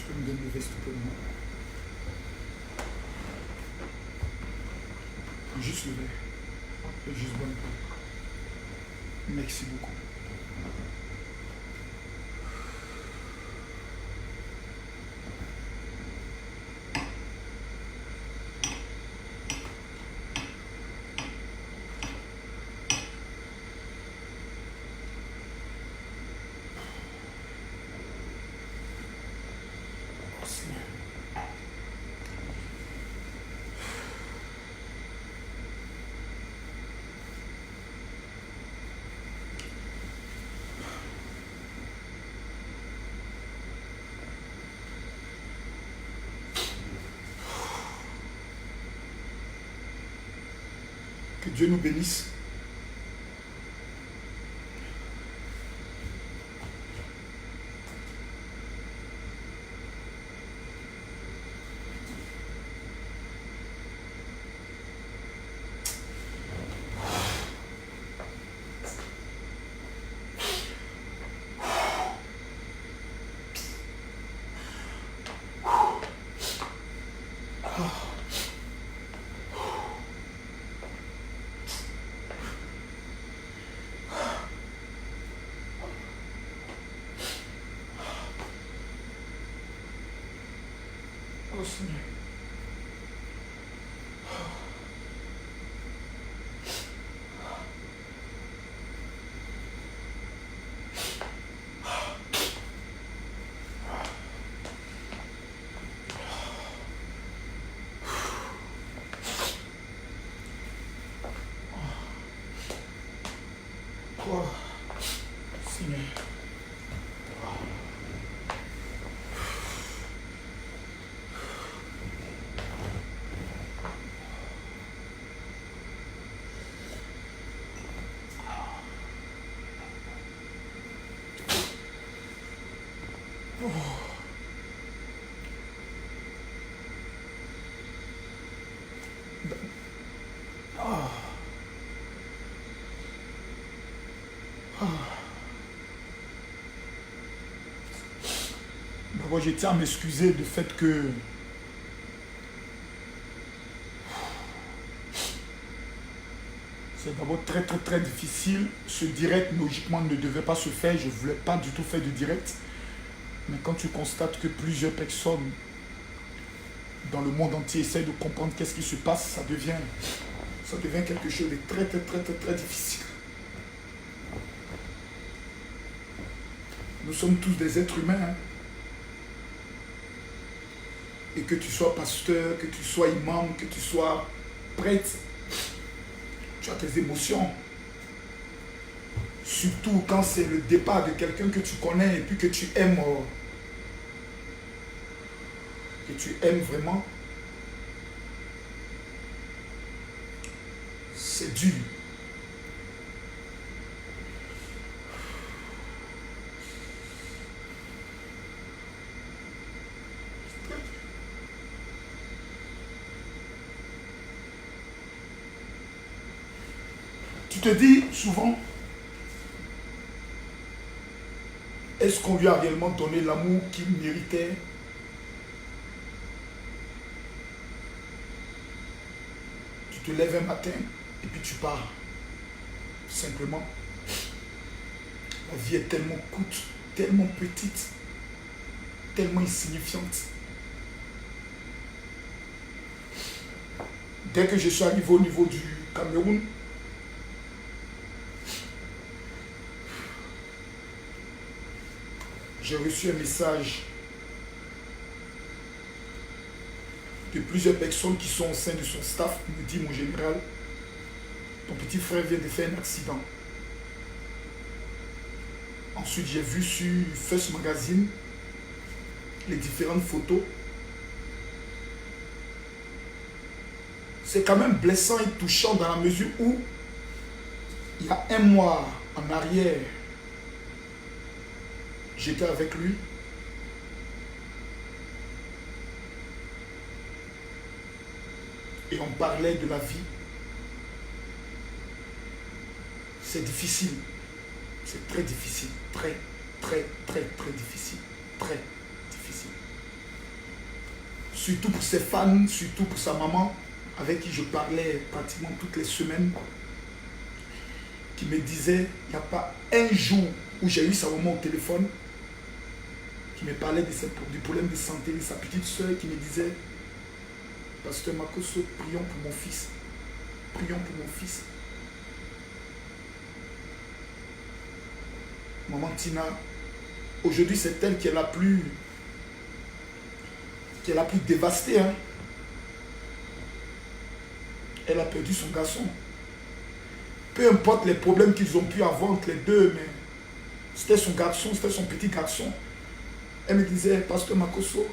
peux me donner le veste pour moi? Juste le verre. Juste bon. Merci beaucoup. Que Dieu nous bénisse. Oh Seigneur. Oh, Seigneur. D'abord, je tiens à m'excuser du fait que c'est d'abord très difficile. Ce direct, logiquement, ne devait pas se faire. Je ne voulais pas du tout faire de direct. Mais quand tu constates que plusieurs personnes dans le monde entier essaient de comprendre qu'est-ce qui se passe, ça devient quelque chose de très difficile. Nous sommes tous des êtres humains. Hein. Et que tu sois pasteur, que tu sois imam, que tu sois prêtre, tu as tes émotions. Surtout quand c'est le départ de quelqu'un que tu connais et puis que tu aimes vraiment. C'est dur. Tu te dis souvent, est-ce qu'on lui a réellement donné l'amour qu'il méritait? Tu te lèves un matin et puis tu pars. Simplement. La vie est tellement courte, tellement petite, tellement insignifiante. Dès que je suis arrivé au niveau du Cameroun, j'ai reçu un message de plusieurs personnes qui sont au sein de son staff. Il me dit, mon général, ton petit frère vient de faire un accident. Ensuite, j'ai vu sur First Magazine les différentes photos. C'est quand même blessant et touchant dans la mesure où, il y a un mois en arrière, j'étais avec lui. Et on parlait de la vie. C'est difficile. C'est très difficile. Très difficile. Très difficile. surtout pour ses fans, surtout pour sa maman, avec qui je parlais pratiquement toutes les semaines, qui me disait, il n'y a pas un jour où j'ai eu sa maman au téléphone, qui me parlait du problème de santé de sa petite soeur, qui me disait, Pasteur Makosso, prions pour mon fils. Prions pour mon fils. Maman Tina, aujourd'hui c'est elle qui est la plus dévastée. Hein. Elle a perdu son garçon. Peu importe les problèmes qu'ils ont pu avoir entre les deux, mais c'était son garçon, c'était son petit garçon. Elle me disait, Pasteur Makosso,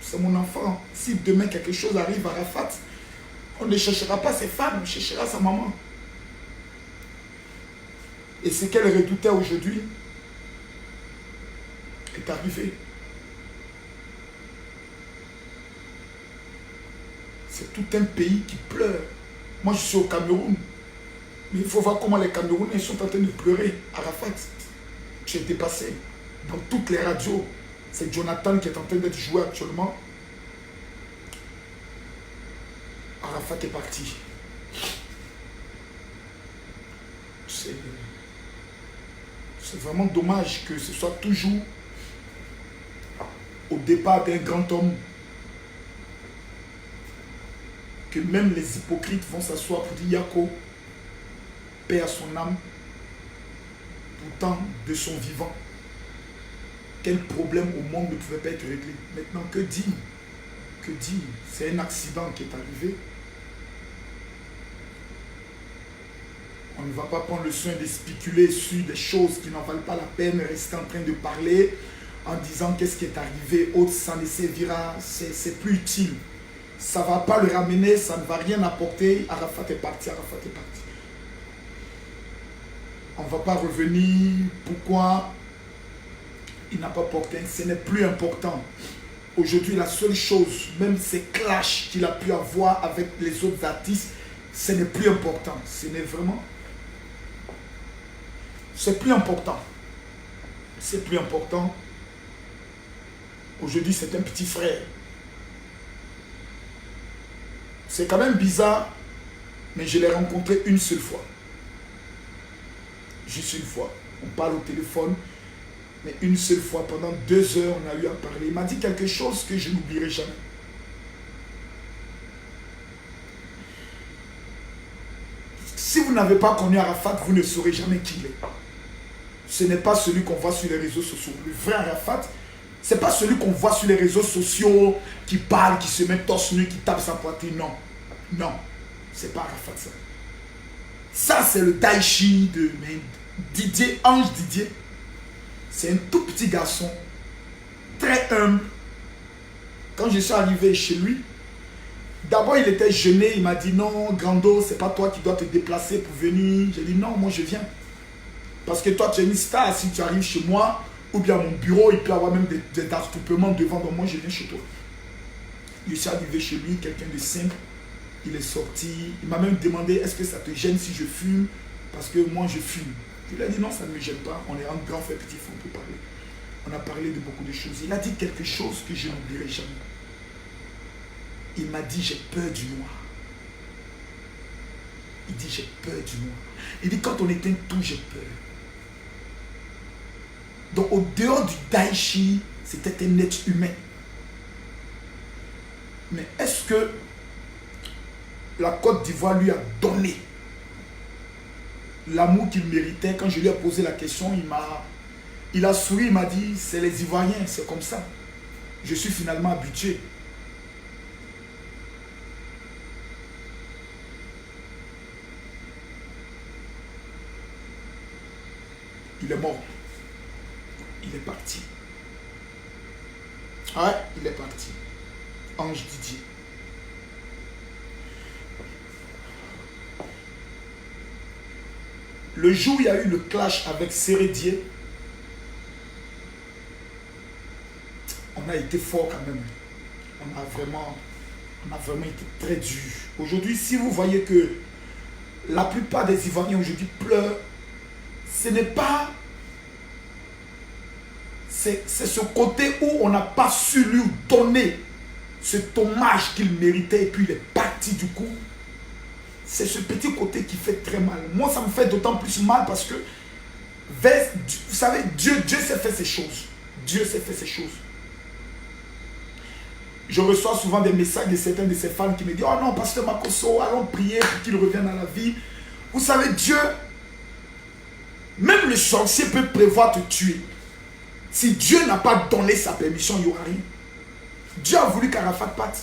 c'est mon enfant. Si demain quelque chose arrive à Arafat, on ne cherchera pas ses femmes, on cherchera sa maman. Et ce qu'elle redoutait aujourd'hui est arrivé. C'est tout un pays qui pleure. Moi, je suis au Cameroun. Mais il faut voir comment les Camerounais sont en train de pleurer. Arafat, j'ai été passé dans toutes les radios. C'est Jonathan qui est en train d'être joué actuellement. Arafat est parti. C'est vraiment dommage que ce soit toujours au départ d'un grand homme que même les hypocrites vont s'asseoir pour dire Yako, paix à son âme, pourtant de son vivant. Quel problème au monde ne pouvait pas être réglé? Maintenant, que dire? Que dire? C'est un accident qui est arrivé. On ne va pas prendre le soin de spéculer sur des choses qui n'en valent pas la peine, rester en train de parler en disant qu'est-ce qui est arrivé, autre, ça ne servira, c'est plus utile. Ça ne va pas le ramener, ça ne va rien apporter. Arafat est parti, Arafat est parti. On ne va pas revenir. Pourquoi il n'a pas porté? Ce n'est plus important. Aujourd'hui, la seule chose, même ces clashs qu'il a pu avoir avec les autres artistes, ce n'est plus important. Ce n'est vraiment... C'est plus important. C'est plus important. Aujourd'hui, c'est un petit frère. C'est quand même bizarre, mais je l'ai rencontré une seule fois. Juste une fois. On parle au téléphone, mais une seule fois, pendant 2 heures, on a eu à parler. Il m'a dit quelque chose que je n'oublierai jamais. Si vous n'avez pas connu Arafat, vous ne saurez jamais qui il est. Ce n'est pas celui qu'on voit sur les réseaux sociaux. Le vrai Arafat, ce n'est pas celui qu'on voit sur les réseaux sociaux, qui parle, qui se met torse nu, qui tape sa poitrine. Non. Non. C'est pas Arafat ça. Ça, c'est le Daichi de Didier, Ange Didier. C'est un tout petit garçon, très humble. Quand je suis arrivé chez lui, d'abord il était gêné, il m'a dit non, Grando, c'est pas toi qui dois te déplacer pour venir. J'ai dit non, moi je viens. Parce que toi tu es une star, si tu arrives chez moi, ou bien à mon bureau, il peut y avoir même des attroupements devant, donc moi je viens chez toi. Je suis arrivé chez lui, quelqu'un de simple, il est sorti, il m'a même demandé est-ce que ça te gêne si je fume, parce que moi je fume. Je lui ai dit non, ça ne me gêne pas, on est en grand fait petit, on peut parler. On a parlé de beaucoup de choses. Il a dit quelque chose que je n'oublierai jamais. Il m'a dit j'ai peur du noir. Il dit j'ai peur du noir. Il dit quand on éteint tout, j'ai peur. Donc au dehors du Daichi, c'était un être humain. Mais est-ce que la Côte d'Ivoire lui a donné l'amour qu'il méritait? Quand je lui ai posé la question, il a souri, il m'a dit c'est les Ivoiriens, c'est comme ça. Je suis finalement habitué. Il est mort. Il est parti. Ouais, il est parti. Ange Didier. Le jour où il y a eu le clash avec Sérédier, on a été fort quand même. On a vraiment été très dur. Aujourd'hui, si vous voyez que la plupart des Ivoiriens aujourd'hui pleurent, ce n'est pas... C'est ce côté où on n'a pas su lui donner cet hommage qu'il méritait et puis il est parti du coup. C'est ce petit côté qui fait très mal. Moi, ça me fait d'autant plus mal parce que, vous savez, Dieu sait faire ces choses. Dieu sait faire ces choses. Je reçois souvent des messages de certains de ces fans qui me disent « Oh non, pasteur Makosso, allons prier pour qu'il revienne à la vie. » Vous savez, Dieu, même le sorcier peut prévoir te tuer. Si Dieu n'a pas donné sa permission, il n'y aura rien. Dieu a voulu qu'Arafat parte.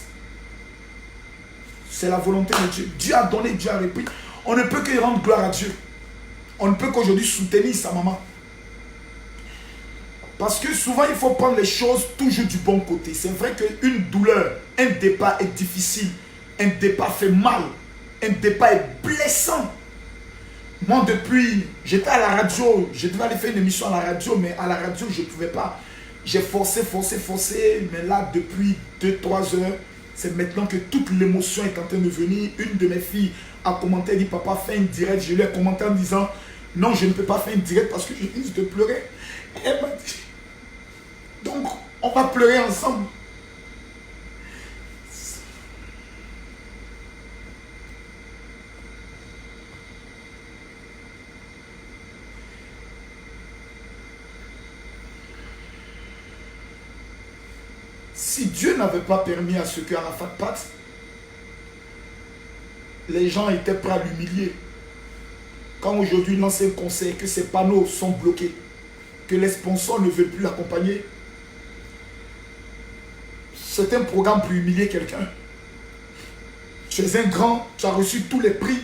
C'est la volonté de Dieu. Dieu a donné, Dieu a repris. On ne peut que rendre gloire à Dieu. On ne peut qu'aujourd'hui soutenir sa maman. Parce que souvent, il faut prendre les choses toujours du bon côté. C'est vrai qu'une douleur, un départ est difficile. Un départ fait mal. Un départ est blessant. Moi, depuis, j'étais à la radio. Je devais aller faire une émission à la radio, mais à la radio, je ne pouvais pas. J'ai forcé. Mais là, depuis 2-3 heures, c'est maintenant que toute l'émotion est en train de venir. Une de mes filles a commenté, elle dit, papa, fais une direct. Je lui ai commenté en disant, non, je ne peux pas faire une direct parce que je risque de pleurer. Et elle m'a dit, donc, on va pleurer ensemble. Si Dieu n'avait pas permis à ce que Arafat parte, les gens étaient prêts à l'humilier. Quand aujourd'hui il lance un conseil, que ses panneaux sont bloqués, que les sponsors ne veulent plus l'accompagner, c'est un programme pour humilier quelqu'un. Tu es un grand, tu as reçu tous les prix,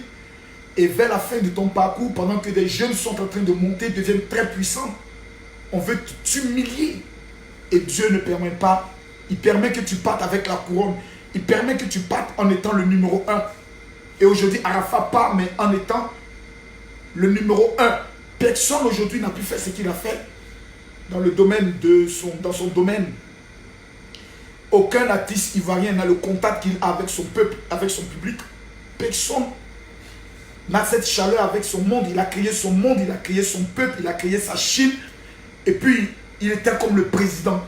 et vers la fin de ton parcours, pendant que des jeunes sont en train de monter, deviennent très puissants, on veut t'humilier. Et Dieu ne permet pas. Il permet que tu partes avec la couronne. Il permet que tu partes en étant le numéro 1. Et aujourd'hui, Arafat part, mais en étant le numéro 1. Personne aujourd'hui n'a pu faire ce qu'il a fait dans le domaine dans son domaine. Aucun artiste ivoirien n'a le contact qu'il a avec son peuple, avec son public. Personne n'a cette chaleur avec son monde. Il a créé son monde, il a créé son peuple, il a créé sa Chine. Et puis, il était comme le président.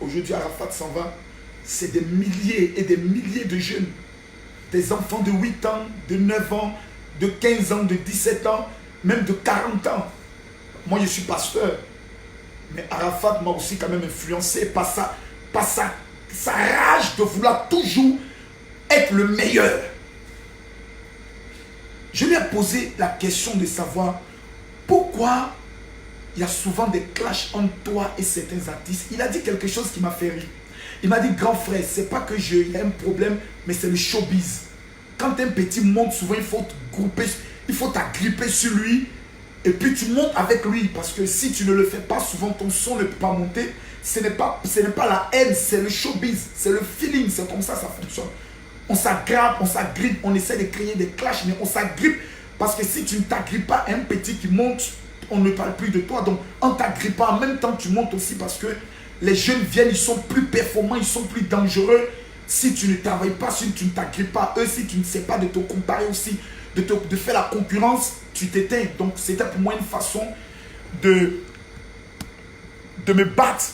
Aujourd'hui, Arafat s'en va. C'est des milliers et des milliers de jeunes. Des enfants de 8 ans, de 9 ans, de 15 ans, de 17 ans, même de 40 ans. Moi, je suis pasteur. Mais Arafat m'a aussi quand même influencé par sa rage de vouloir toujours être le meilleur. Je lui ai posé la question de savoir pourquoi il y a souvent des clashs entre toi et certains artistes. Il a dit quelque chose qui m'a fait rire. Il m'a dit, grand frère, c'est pas que j'ai un problème, mais c'est le showbiz. Quand un petit monte, souvent il faut te grouper, il faut t'agripper sur lui, et puis tu montes avec lui. Parce que si tu ne le fais pas, souvent ton son ne peut pas monter. Ce n'est pas la haine, c'est le showbiz, c'est le feeling, c'est comme ça fonctionne. On s'agrippe, on essaie de créer des clashs, mais on s'agrippe. Parce que si tu ne t'agrippes pas, un petit qui monte, on ne parle plus de toi. Donc, en t'agrippant, en même temps, tu montes aussi parce que les jeunes viennent, ils sont plus performants, ils sont plus dangereux. Si tu ne travailles pas, si tu ne t'agrippes pas, eux, si tu ne sais pas de te comparer aussi, de faire la concurrence, tu t'éteins. Donc, c'était pour moi une façon de me battre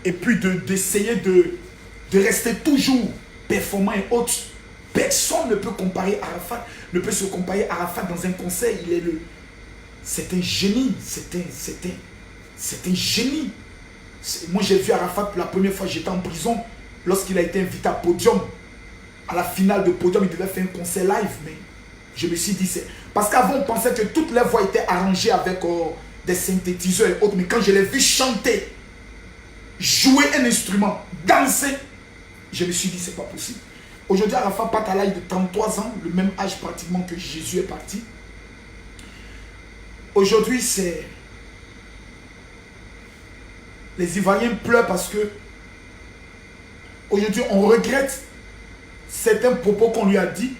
et puis d'essayer de rester toujours performant et autre. Personne ne peut comparer Arafat, ne peut se comparer Arafat dans un conseil. C'est un génie, c'est un génie. Moi, j'ai vu Arafat la première fois, j'étais en prison, lorsqu'il a été invité à Podium. À la finale de Podium, il devait faire un concert live, mais je me suis dit, c'est... Parce qu'avant, on pensait que toutes les voix étaient arrangées avec des synthétiseurs et autres, mais quand je l'ai vu chanter, jouer un instrument, danser, je me suis dit, c'est pas possible. Aujourd'hui, Arafat part à l'âge de 33 ans, le même âge pratiquement que Jésus est parti. Aujourd'hui, c'est... Les Ivoiriens pleurent parce que aujourd'hui, on regrette certains propos qu'on lui a dit.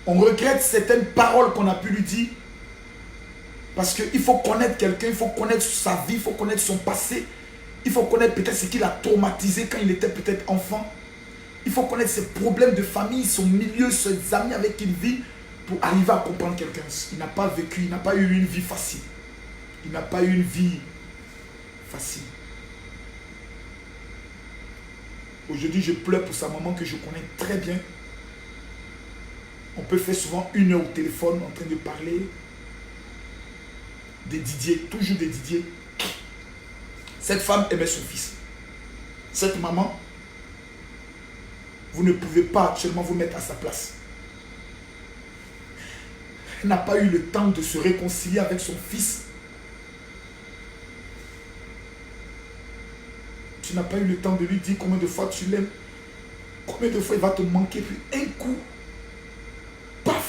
On regrette certaines paroles qu'on a pu lui dire. Parce qu'il faut connaître quelqu'un, il faut connaître sa vie, il faut connaître son passé. Il faut connaître peut-être ce qu'il a traumatisé quand il était peut-être enfant. Il faut connaître ses problèmes de famille, son milieu, ses amis avec qui il vit pour arriver à comprendre quelqu'un. Il n'a pas vécu, il n'a pas eu une vie facile. Il n'a pas eu une vie facile. Aujourd'hui, je pleure pour sa maman que je connais très bien. On peut faire souvent 1 heure au téléphone en train de parler. Des Didier, toujours des Didier. Cette femme aimait son fils. Cette maman, vous ne pouvez pas actuellement vous mettre à sa place. Elle n'a pas eu le temps de se réconcilier avec son fils. Tu n'as pas eu le temps de lui dire combien de fois tu l'aimes. Combien de fois il va te manquer. Puis un coup, paf,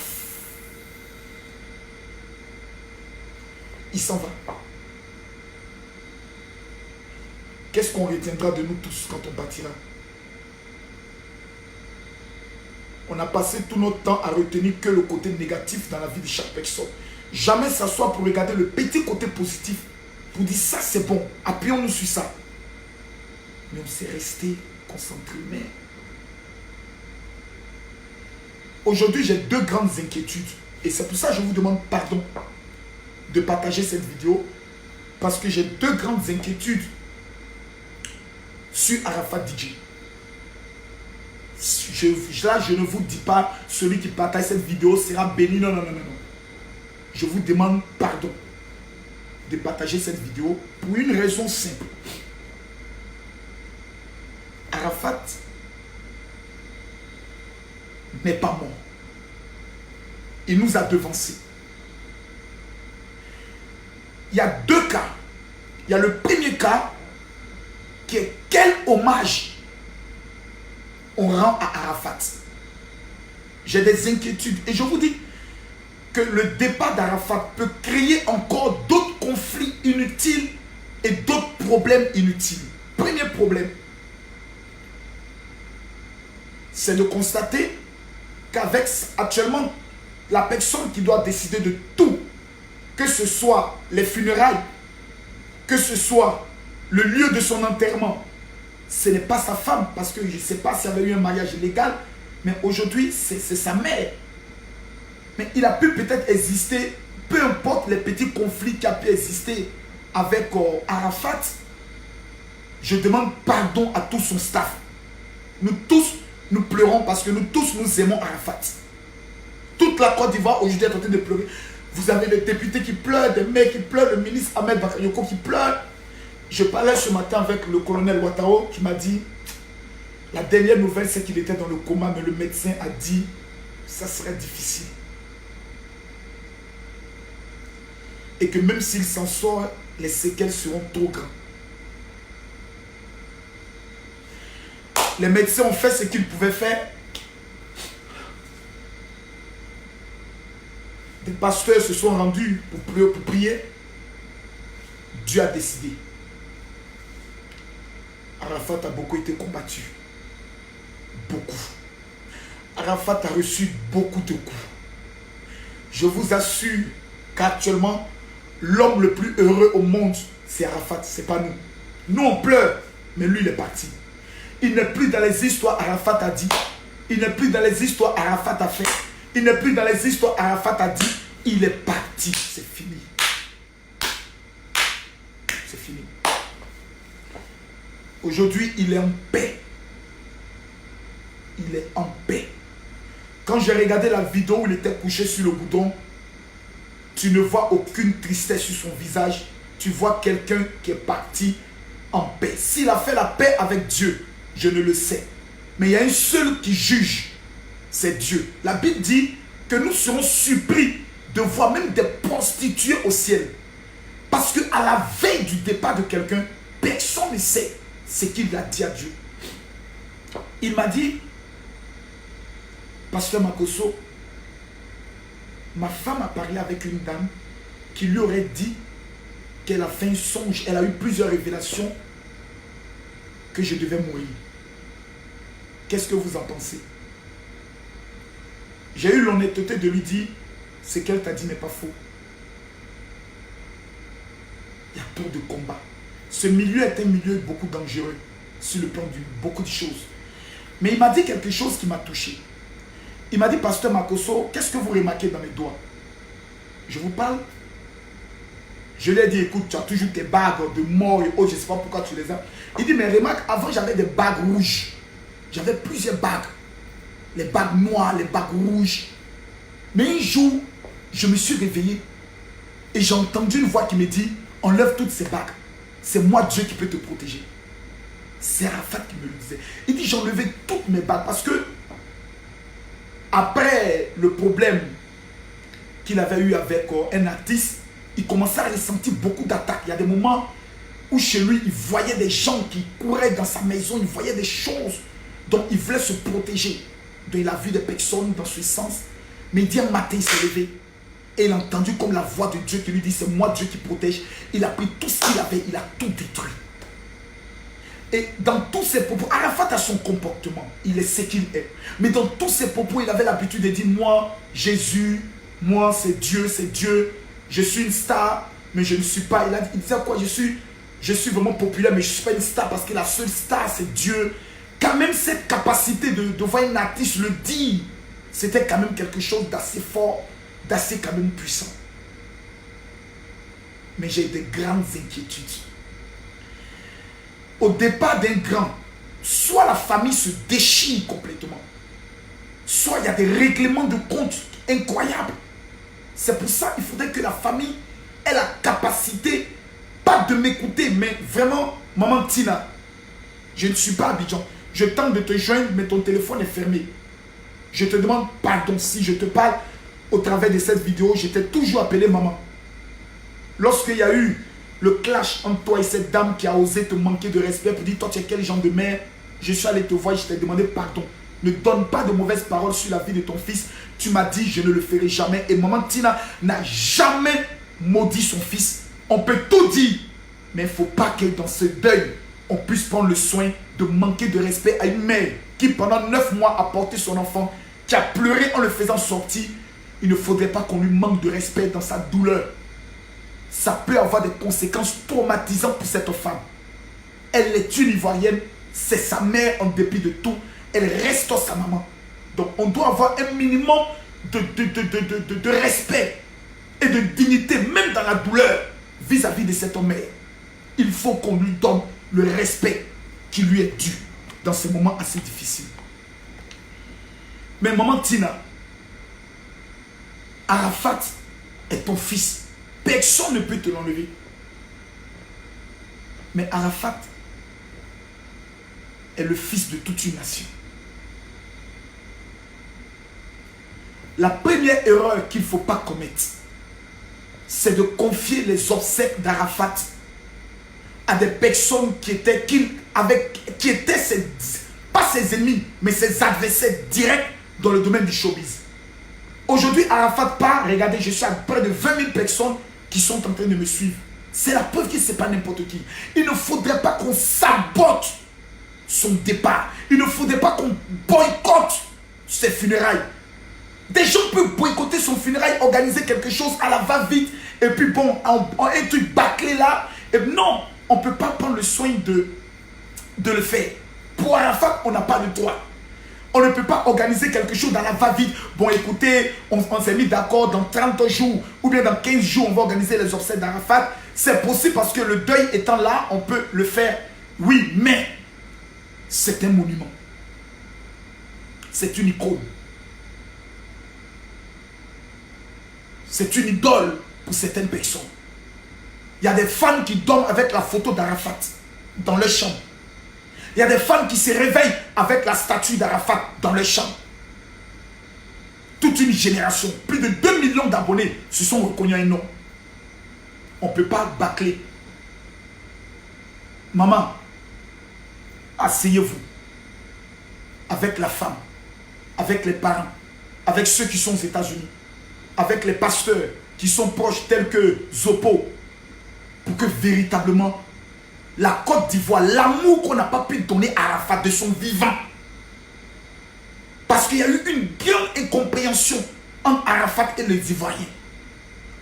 il s'en va. Qu'est-ce qu'on retiendra de nous tous quand on partira? On a passé tout notre temps à retenir que le côté négatif dans la vie de chaque personne. Jamais s'asseoir pour regarder le petit côté positif. Pour dire ça c'est bon, appuyons-nous sur ça. Mais on s'est resté concentré. Mais aujourd'hui, j'ai 2 grandes inquiétudes. Et c'est pour ça que je vous demande pardon de partager cette vidéo. Parce que j'ai 2 grandes inquiétudes sur Arafat DJ. Là, je ne vous dis pas, celui qui partage cette vidéo sera béni. Non, non, non, non, non. Je vous demande pardon de partager cette vidéo pour une raison simple. Arafat n'est pas mort. Il nous a devancés. Il y a 2 cas. Il y a le premier cas qui est quel hommage on rend à Arafat. J'ai des inquiétudes et je vous dis que le départ d'Arafat peut créer encore d'autres conflits inutiles et d'autres problèmes inutiles. Premier problème, c'est de constater qu'avec actuellement la personne qui doit décider de tout, que ce soit les funérailles, que ce soit le lieu de son enterrement, ce n'est pas sa femme, parce que je ne sais pas s'il y avait eu un mariage légal, mais aujourd'hui, c'est sa mère. Mais il a pu peut-être exister, peu importe les petits conflits qui a pu exister avec Arafat. Je demande pardon à tout son staff. Nous tous, nous pleurons parce que nous tous, nous aimons Arafat. Toute la Côte d'Ivoire aujourd'hui est en train de pleurer. Vous avez des députés qui pleurent, des maires qui pleurent, le ministre Ahmed Bakayoko qui pleure. Je parlais ce matin avec le colonel Ouattao qui m'a dit, la dernière nouvelle c'est qu'il était dans le coma, mais le médecin a dit, ça serait difficile. Et que même s'il s'en sort, les séquelles seront trop grandes. Les médecins ont fait ce qu'ils pouvaient faire. Des pasteurs se sont rendus pour prier. Dieu a décidé. Arafat a beaucoup été combattu. Beaucoup. Arafat a reçu beaucoup de coups. Je vous assure qu'actuellement, l'homme le plus heureux au monde, c'est Arafat, c'est pas nous. Nous on pleure, mais lui il est parti. Il n'est plus dans les histoires Arafat a dit. Il n'est plus dans les histoires Arafat a fait. Il n'est plus dans les histoires Arafat a dit. Il est parti, c'est fini. C'est fini. Aujourd'hui, il est en paix. Il est en paix. Quand j'ai regardé la vidéo où il était couché sur le goudron, tu ne vois aucune tristesse sur son visage. Tu vois quelqu'un qui est parti en paix. S'il a fait la paix avec Dieu, je ne le sais. Mais il y a un seul qui juge, c'est Dieu. La Bible dit que nous serons surpris de voir même des prostituées au ciel. Parce qu'à la veille du départ de quelqu'un, personne ne sait ce qu'il a dit à Dieu. Il m'a dit, Pasteur Makosso, ma femme a parlé avec une dame qui lui aurait dit qu'elle a fait un songe, elle a eu plusieurs révélations que je devais mourir. Qu'est-ce que vous en pensez? J'ai eu l'honnêteté de lui dire, ce qu'elle t'a dit n'est pas faux. Il y a trop de combats. Ce milieu est un milieu beaucoup dangereux sur le plan de beaucoup de choses. Mais il m'a dit quelque chose qui m'a touché. Il m'a dit, Pasteur Makosso, qu'est-ce que vous remarquez dans mes doigts? Je vous parle. Je lui ai dit, écoute, tu as toujours tes bagues de mort et autres, je ne sais pas pourquoi tu les as. Il dit, mais remarque, avant j'avais des bagues rouges. J'avais plusieurs bagues. Les bagues noires, les bagues rouges. Mais un jour, je me suis réveillé et j'ai entendu une voix qui me dit, enlève toutes ces bagues. C'est moi Dieu qui peut te protéger. C'est Arafat qui me le disait. Il dit, j'ai enlevé toutes mes bagues parce que après le problème qu'il avait eu avec un artiste, il commençait à ressentir beaucoup d'attaques. Il y a des moments où chez lui, il voyait des gens qui couraient dans sa maison, il voyait des choses dont il voulait se protéger. Donc il a vu des personnes dans ce sens. Mais il dit un matin, il s'est levé et il a entendu comme la voix de Dieu qui lui dit, c'est moi Dieu qui protège. Il a pris tout ce qu'il avait, il a tout détruit. Et dans tous ses propos, Arafat a son comportement, il est ce qu'il est. Mais dans tous ses propos, il avait l'habitude de dire, moi, Jésus, moi, c'est Dieu, je suis une star, mais je ne suis pas. Il disait quoi, je suis vraiment populaire, mais je ne suis pas une star parce que la seule star, c'est Dieu. Quand même, cette capacité de voir un artiste le dire, c'était quand même quelque chose d'assez fort, d'assez quand même puissant. Mais j'ai de grandes inquiétudes. Au départ d'un grand, soit la famille se déchire complètement, soit il y a des règlements de compte incroyables. C'est pour ça qu'il faudrait que la famille ait la capacité, pas de m'écouter, mais vraiment, maman Tina, je ne suis pas à Abidjan. Je tente de te joindre, mais ton téléphone est fermé. Je te demande pardon si je te parle au travers de cette vidéo. Je t'ai toujours appelé maman. Lorsqu'il y a eu le clash entre toi et cette dame qui a osé te manquer de respect pour dire, toi tu es quel genre de mère, je suis allé te voir et je t'ai demandé pardon. Ne donne pas de mauvaises paroles sur la vie de ton fils. Tu m'as dit, je ne le ferai jamais. Et maman Tina n'a jamais maudit son fils. On peut tout dire, mais il ne faut pas que dans ce deuil, on puisse prendre le soin de manquer de respect à une mère qui pendant 9 mois a porté son enfant, qui a pleuré en le faisant sortir. Il ne faudrait pas qu'on lui manque de respect dans sa douleur. Ça peut avoir des conséquences traumatisantes pour cette femme. Elle est une Ivoirienne, c'est sa mère en dépit de tout. Elle reste sa maman. Donc on doit avoir un minimum de respect et de dignité, même dans la douleur, vis-à-vis de cette mère. Il faut qu'on lui donne le respect qui lui est dû dans ces moments assez difficiles. Mais maman Tina, Arafat est ton fils. Personne ne peut te l'enlever. Mais Arafat est le fils de toute une nation. La première erreur qu'il ne faut pas commettre, c'est de confier les obsèques d'Arafat à des personnes qui étaient pas ses ennemis, mais ses adversaires directs dans le domaine du showbiz. Aujourd'hui, Arafat part, regardez, je suis à près de 20 000 personnes qui sont en train de me suivre. C'est la preuve que ce n'est pas n'importe qui. Il ne faudrait pas qu'on sabote son départ. Il ne faudrait pas qu'on boycotte ses funérailles. Des gens peuvent boycotter son funérail, organiser quelque chose à la va-vite, et puis bon, un truc bâclé là. Et non, on ne peut pas prendre le soin de le faire. Pour Arafat, on n'a pas le droit. On ne peut pas organiser quelque chose dans la va-vite. Bon, écoutez, on s'est mis d'accord dans 30 jours ou bien dans 15 jours, on va organiser les obsèques d'Arafat. C'est possible parce que le deuil étant là, on peut le faire. Oui, mais c'est un monument. C'est une icône. C'est une idole pour certaines personnes. Il y a des fans qui dorment avec la photo d'Arafat dans leur chambre. Il y a des fans qui se réveillent avec la statue d'Arafat dans leur chambre. Toute une génération, plus de 2 millions d'abonnés se sont reconnus un nom. On ne peut pas bâcler. Maman, asseyez-vous avec la femme, avec les parents, avec ceux qui sont aux États-Unis, avec les pasteurs qui sont proches tels que Zopo, pour que véritablement la Côte d'Ivoire, l'amour qu'on n'a pas pu donner à Arafat de son vivant, parce qu'il y a eu une grande incompréhension entre Arafat et les Ivoiriens.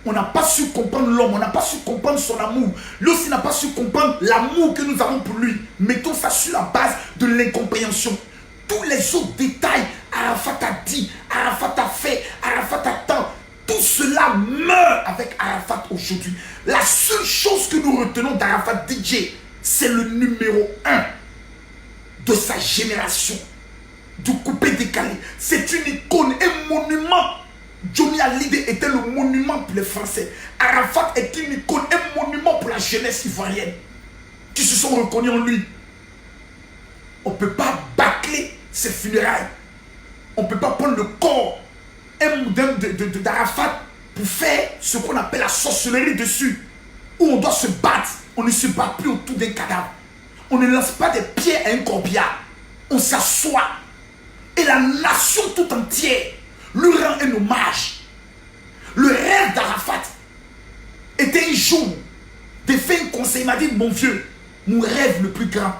On n'a pas su comprendre l'homme, on n'a pas su comprendre son amour. Lui aussi n'a pas su comprendre l'amour que nous avons pour lui. Mettons ça sur la base de l'incompréhension. Tous les autres détails, Arafat a dit, Arafat a fait, Arafat a tant. Tout cela meurt avec Arafat aujourd'hui. La seule chose que nous retenons d'Arafat DJ, c'est le numéro 1 de sa génération. décalé. C'est une icône, un monument. Johnny Hallyday était le monument pour les Français. Arafat est une icône, un monument pour la jeunesse ivoirienne qui se sont reconnus en lui. On ne peut pas bâcler ses funérailles. On ne peut pas prendre le corps d'Arafat pour faire ce qu'on appelle la sorcellerie dessus. Où on doit se battre. On ne se bat plus autour d'un cadavre. On ne lance pas des pieds à un corbillard. On s'assoit. Et la nation tout entière lui rend un hommage. Le rêve d'Arafat était un jour de faire un conseil. Il m'a dit, mon vieux, mon rêve le plus grand,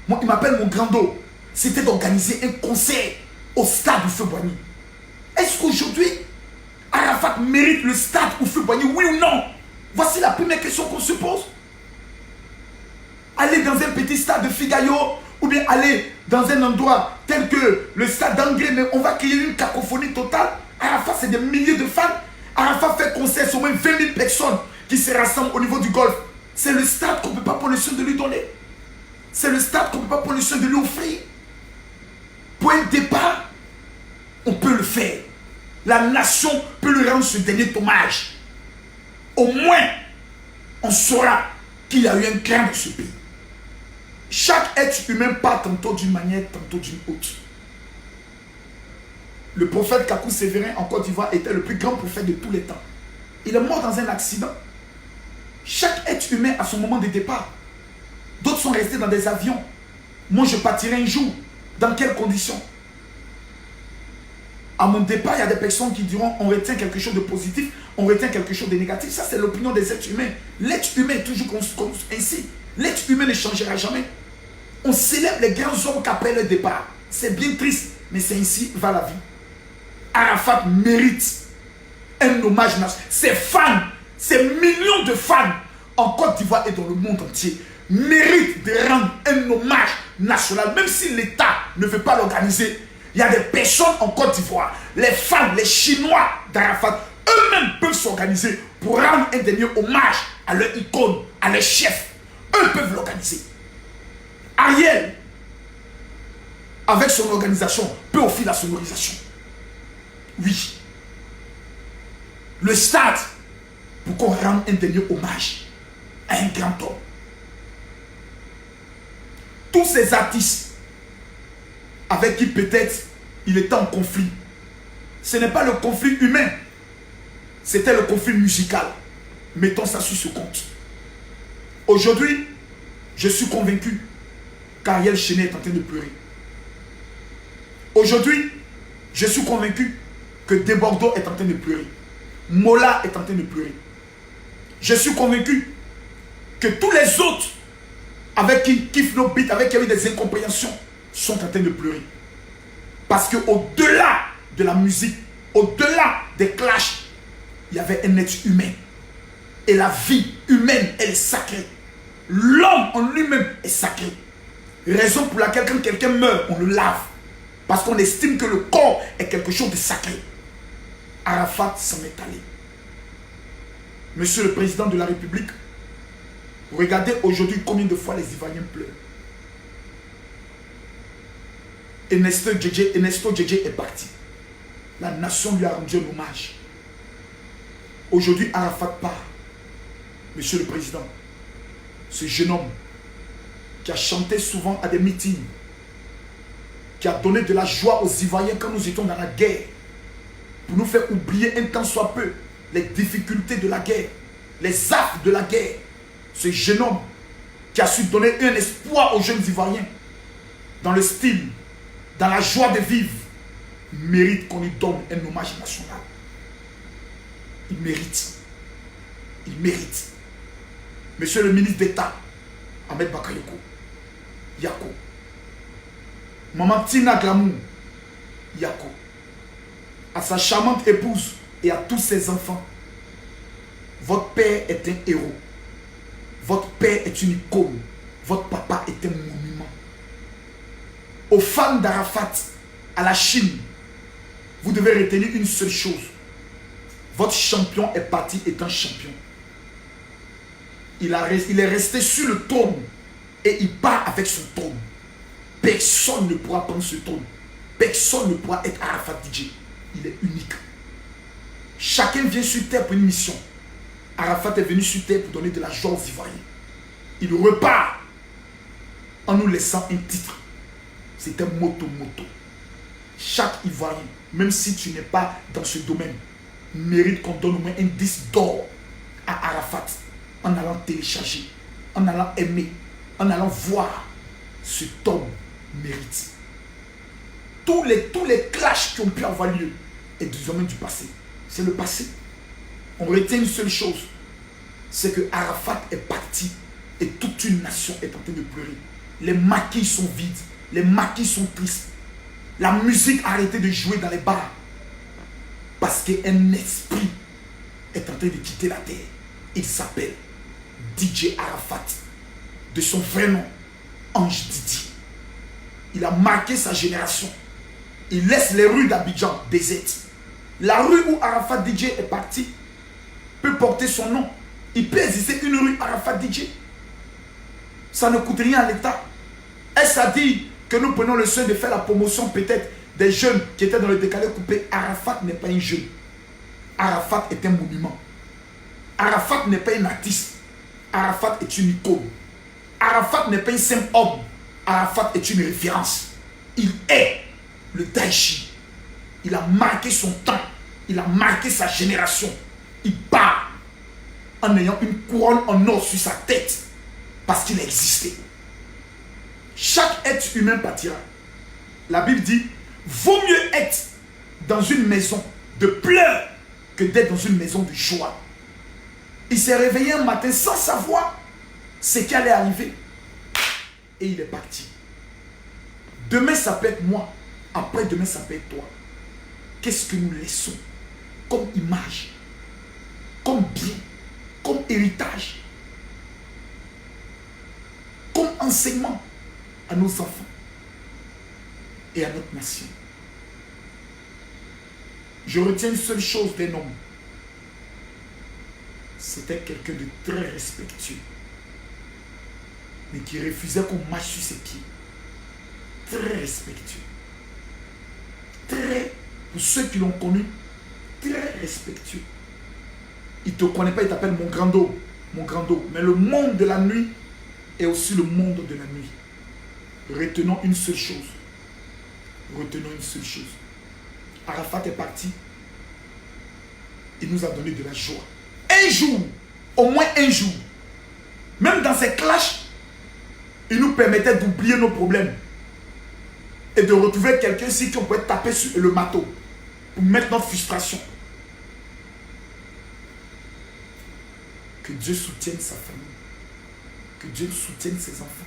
moi, il m'appelle mon grand-do, c'était d'organiser un concert au stade Houphouët-Boigny. Est-ce qu'aujourd'hui, Arafat mérite le stade Houphouët-Boigny, oui ou non? Voici la première question qu'on se pose. Aller dans un petit stade de Figaro ou bien aller dans un endroit tel que le stade d'Angré, mais on va créer une cacophonie totale. Arafat, c'est des milliers de fans. Arafat fait concert sur au moins 20 000 personnes qui se rassemblent au niveau du golf. C'est le stade qu'on ne peut pas prendre le soin de lui donner. C'est le stade qu'on ne peut pas prendre le soin de lui offrir. Pour un départ, on peut le faire. La nation peut lui rendre ce dernier hommage. Au moins, on saura qu'il y a eu un crime dans ce pays. Chaque être humain part tantôt d'une manière, tantôt d'une autre. Le prophète Kakou Sévérin en Côte d'Ivoire était le plus grand prophète de tous les temps. Il est mort dans un accident. Chaque être humain a son moment de départ. D'autres sont restés dans des avions. Moi, je partirai un jour. Dans quelles conditions? À mon départ, il y a des personnes qui diront on retient quelque chose de positif, on retient quelque chose de négatif. Ça, c'est l'opinion des êtres humains. L'être humain est toujours ainsi. L'être humain ne changera jamais. On célèbre les grands hommes qu'après le départ. C'est bien triste, mais c'est ainsi va la vie. Arafat mérite un hommage national. Ses fans, ces millions de fans en Côte d'Ivoire et dans le monde entier méritent de rendre un hommage national. Même si l'État ne veut pas l'organiser, il y a des personnes en Côte d'Ivoire, les fans, les Chinois d'Arafat, eux-mêmes peuvent s'organiser pour rendre un dernier hommage à leur icône, à leur chef. Eux peuvent l'organiser. Ariel, avec son organisation, peut offrir la sonorisation. Oui. Le stade, pour qu'on rende un dernier hommage à un grand homme. Tous ces artistes avec qui peut-être il était en conflit, ce n'est pas le conflit humain, c'était le conflit musical. Mettons ça sur ce compte. Aujourd'hui, je suis convaincu qu'Ariel Chenet est en train de pleurer. Aujourd'hui, je suis convaincu que Debordeaux est en train de pleurer. Mola est en train de pleurer. Je suis convaincu que tous les autres avec qui kiffent nos beats, avec qui il y a eu des incompréhensions, sont en train de pleurer. Parce qu'au-delà de la musique, au-delà des clashs, il y avait un être humain. Et la vie humaine, elle est sacrée. L'homme en lui-même est sacré. Raison pour laquelle quand quelqu'un meurt, on le lave. Parce qu'on estime que le corps est quelque chose de sacré. Arafat s'en est allé. Monsieur le Président de la République, regardez aujourd'hui combien de fois les Ivoiriens pleurent. Ernesto Djedje est parti. La nation lui a rendu un hommage. Aujourd'hui, Arafat part. Monsieur le Président, ce jeune homme qui a chanté souvent à des meetings, qui a donné de la joie aux Ivoiriens quand nous étions dans la guerre, pour nous faire oublier un temps soit peu les difficultés de la guerre, les affres de la guerre. Ce jeune homme qui a su donner un espoir aux jeunes Ivoiriens, dans le style, dans la joie de vivre, mérite qu'on lui donne un hommage national. Il mérite. Il mérite. Monsieur le ministre d'État, Ahmed Bakayoko, Yako. Maman Tina Glamour, Yako. À sa charmante épouse et à tous ses enfants, votre père est un héros. Votre père est une icône. Votre papa est un monument. Aux fans d'Arafat, à la Chine, vous devez retenir une seule chose. Votre champion est parti étant champion. Il est resté sur le trône et il part avec son trône. Personne ne pourra prendre ce trône. Personne ne pourra être Arafat DJ. Il est unique. Chacun vient sur terre pour une mission. Arafat est venu sur terre pour donner de la joie aux Ivoiriens. Il repart en nous laissant un titre. C'est un moto. Chaque Ivoirien, même si tu n'es pas dans ce domaine, mérite qu'on donne au moins un disque d'or à Arafat en allant télécharger, en allant aimer, en allant voir. Cet homme mérite. Tous les clashs qui ont pu avoir lieu est désormais du passé. C'est le passé. On retient une seule chose, c'est que Arafat est parti et toute une nation est en train de pleurer. Les maquis sont vides, les maquis sont tristes. La musique a arrêté de jouer dans les bars parce qu'un esprit est en train de quitter la terre. Il s'appelle DJ Arafat, de son vrai nom, Ange Didi. Il a marqué sa génération. Il laisse les rues d'Abidjan désertes. La rue où Arafat DJ est parti peut porter son nom. Il peut exister une rue Arafat DJ. Ça ne coûte rien à l'État. Est-ce à dire que nous prenons le soin de faire la promotion peut-être des jeunes qui étaient dans le décalé coupé? Arafat n'est pas un jeune. Arafat est un monument. Arafat n'est pas un artiste. Arafat est une icône. Arafat n'est pas un simple homme. Arafat est une référence. Il est le Daichi. Il a marqué son temps. Il a marqué sa génération. Il part en ayant une couronne en or sur sa tête parce qu'il a existé. Chaque être humain partira. La Bible dit, vaut mieux être dans une maison de pleurs que d'être dans une maison de joie. Il s'est réveillé un matin sans savoir ce qui allait arriver. Et il est parti. Demain, ça peut être moi. Après-demain, ça peut être toi. Qu'est-ce que nous laissons comme image, comme bien, comme héritage, comme enseignement à nos enfants et à notre nation? Je retiens une seule chose d'un homme. C'était quelqu'un de très respectueux, mais qui refusait qu'on marche sur ses pieds. Très respectueux. Très, pour ceux qui l'ont connu, très respectueux. Il ne te connaît pas, il t'appelle mon grand dos. Mon grand dos. Mais le monde de la nuit est aussi le monde de la nuit. Retenons une seule chose. Retenons une seule chose. Arafat est parti. Il nous a donné de la joie. Un jour, au moins un jour, même dans ces clashs, il nous permettait d'oublier nos problèmes et de retrouver quelqu'un ici qui on pouvait taper sur le marteau pour mettre notre frustration. Que Dieu soutienne sa famille, que Dieu soutienne ses enfants,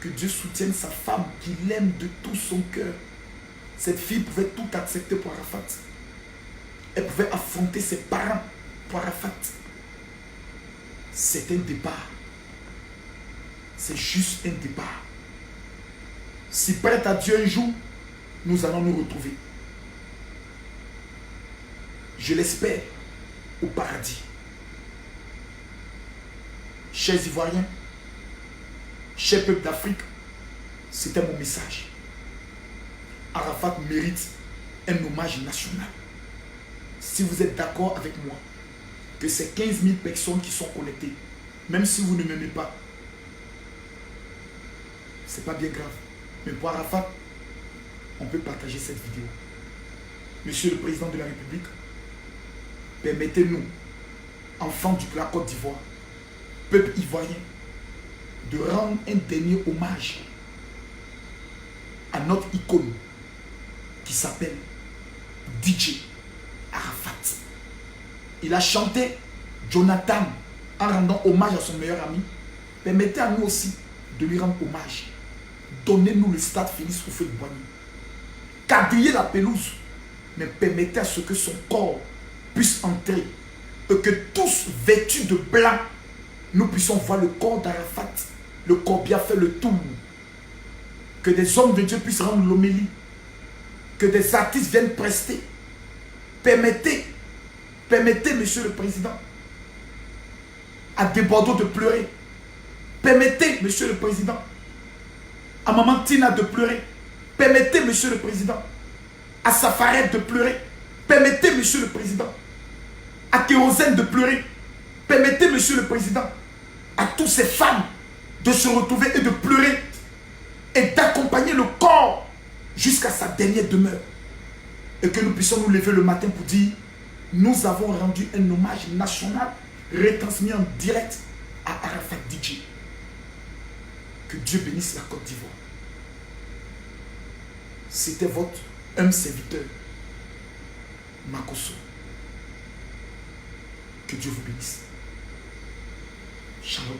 que Dieu soutienne sa femme qu'il aime de tout son cœur. Cette fille pouvait tout accepter pour Arafat. Elle pouvait affronter ses parents pour Arafat. C'est un départ. C'est juste un départ. Si prête à Dieu un jour, nous allons nous retrouver. Je l'espère au paradis. Chers Ivoiriens, chers peuples d'Afrique, c'était mon message. Arafat mérite un hommage national. Si vous êtes d'accord avec moi, que ces 15 000 personnes qui sont connectées, même si vous ne m'aimez pas, c'est pas bien grave. Mais pour Arafat, on peut partager cette vidéo. Monsieur le Président de la République, permettez-nous, enfants de la Côte d'Ivoire, peuple ivoirien, de rendre un dernier hommage à notre icône qui s'appelle DJ Arafat. Il a chanté Jonathan en rendant hommage à son meilleur ami. Permettez à nous aussi de lui rendre hommage. Donnez-nous le stade Félix Houphouët-Boigny. Quadrillez la pelouse, mais permettez à ce que son corps puisse entrer et que tous, vêtus de blanc, nous puissions voir le corps d'Arafat, le corps bien fait le tour. Que des hommes de Dieu puissent rendre l'homélie. Que des artistes viennent prester. Permettez, Monsieur le Président, à des Bordeaux de pleurer. Permettez, Monsieur le Président, à Maman Tina de pleurer. Permettez, Monsieur le Président, à Safaret de pleurer. Permettez, Monsieur le Président, à Kérosène de pleurer. Permettez, Monsieur le Président, à toutes ces femmes de se retrouver et de pleurer et d'accompagner le corps jusqu'à sa dernière demeure. Et que nous puissions nous lever le matin pour dire, nous avons rendu un hommage national retransmis en direct à Arafat Djidji. Que Dieu bénisse la Côte d'Ivoire. C'était votre humble serviteur, Makosso. Que Dieu vous bénisse. Shalom.